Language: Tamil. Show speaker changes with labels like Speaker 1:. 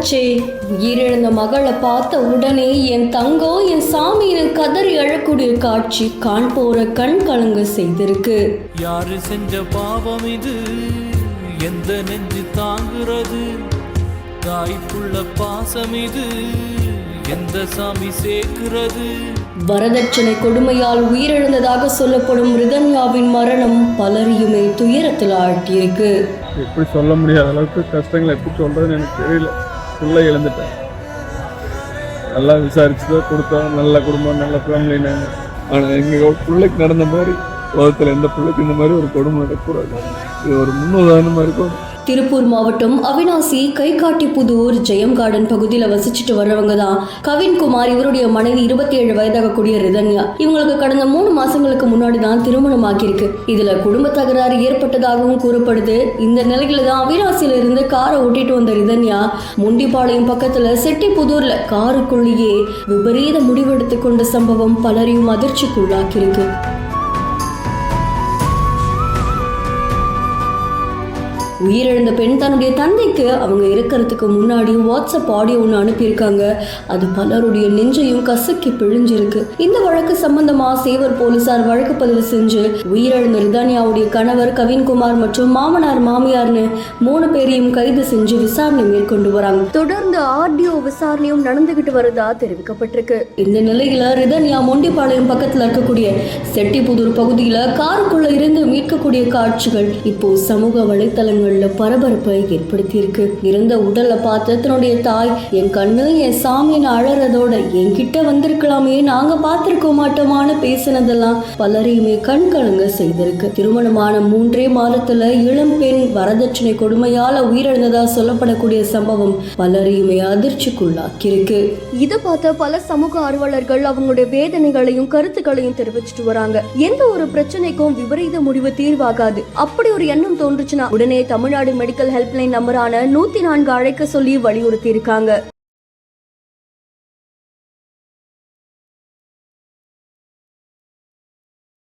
Speaker 1: ஆச்சே. உயிரிழந்த மகளை பார்த்த உடனே என் தங்கம் என் சாமின்னு கதறி அழக்கூடிய காட்சி காண்போர கண் கலங்க செய்திருக்கு.
Speaker 2: யாரு செஞ்ச பாவம் இது, எந்த நெஞ்சு தாங்குறது, தாய்ப்புள்ள பாசம் இது, எந்த சாமி சேர்க்கிறது.
Speaker 1: வரதட்சணை கொடுமையால் உயிரிழந்ததாக சொல்லப்படும் ரிதன்யாவின் மரணம் பலரையுமே துயரத்தில் ஆழ்த்தியிருக்கு.
Speaker 3: எப்படி சொல்ல முடியாத அளவுக்கு கஷ்டங்களை எப்படி சொல்றதுன்னு எனக்கு தெரியல. பிள்ளை இழந்துட்டேன். நல்லா விசாரிச்சுதான் கொடுத்தோம். நல்ல குடும்பம், நல்ல ஃபேமிலின்னு. ஆனால் எங்கள் பிள்ளைக்கு நடந்த மாதிரி உலகத்தில் எந்த பிள்ளைக்கு இந்த மாதிரி ஒரு கொடுமை நடக்கக்கூடாது. இது ஒரு முன்னுதாரணமாக இருக்கும்.
Speaker 1: திருப்பூர் மாவட்டம் அவினாசி கைகாட்டிப்புதூர் ஜெயம் கார்டன் பகுதியில் வசிச்சுட்டு வர்றவங்க தான் கவின்குமார். இவருடைய மனைவி 27 வயதாகக்கூடிய ரிதன்யா. இவங்களுக்கு கடந்த 3 மாசங்களுக்கு முன்னாடி தான் திருமணம் ஆகியிருக்கு. இதுல குடும்ப தகராறு ஏற்பட்டதாகவும் கூறப்படுது. இந்த நிலையில தான் அவினாசியில இருந்து காரை ஓட்டிட்டு வந்த ரிதன்யா முண்டிப்பாளையம் பக்கத்துல செட்டிப்புதூர்ல காருக்குள்ளேயே விபரீத முடிவெடுத்து கொண்ட சம்பவம் பலரையும் அதிர்ச்சிக்குள்ளாக்கியிருக்கு. உயிரிழந்த பெண் தன்னுடைய தந்தைக்கு அவங்க இருக்கிறதுக்கு முன்னாடி வாட்ஸ்அப் ஆடியோ ஒன்று அனுப்பியிருக்காங்க. அது பலருடைய நெஞ்சையும் கசக்கி பிழிஞ்சிருக்கு. இந்த வழக்கு சம்பந்தமா சேவர் போலீசார் வழக்கு பதிவு செஞ்சு உயிரிழந்த ரிதன்யாவுடைய கணவர் கவின்குமார் மற்றும் மாமனார் மாமியார்னு 3 பேரையும் கைது செஞ்சு விசாரணை மேற்கொண்டு வராங்க. தொடர்ந்து ஆடியோ விசாரணையும் நடந்துகிட்டு வருதா தெரிவிக்கப்பட்டிருக்கு. இந்த நிலையில ரிதன்யா மொண்டிப்பாளையம் பக்கத்துல இருக்கக்கூடிய செட்டிப்புதூர் பகுதியில காருக்குள்ள இருந்து மீட்கக்கூடிய காட்சிகள் இப்போ சமூக வலைத்தளங்கள் பரபரப்பை ஏற்படுத்தியிருக்கு. இருந்த உடலை பார்த்து தன்னுடைய தாய் என் கண்ணு என் சாமின்னு அழறதோட என்கிட்ட வந்திருக்கலாமே, நாங்க பார்த்திருக்க மாட்டோமான்னு பேசினதெல்லாம் பலரையுமே கண் கலங்க செய்திருக்கு. திருமணமான 3 மாதத்துல இளம் பெண் வரதட்சணை கொடுமையால உயிரிழந்ததா சொல்லப்படக்கூடிய சம்பவம் பலரையுமே அதிர்ச்சிக்குள்ளாக்கியிருக்கு. இதை பார்த்த பல சமூக ஆர்வலர்கள் அவங்களுடைய வேதனைகளையும் கருத்துக்களையும் தெரிவிச்சுட்டு வராங்க. எந்த ஒரு பிரச்சனைக்கும் விபரீத முடிவு தீர்வாகாது. அப்படி ஒரு எண்ணம் தோன்றுச்சுன்னா உடனே தமிழ்நாடு மெடிக்கல் ஹெல்ப்லைன் நம்பரான 104 அழைக்க சொல்லி வலியுறுத்தி இருக்காங்க.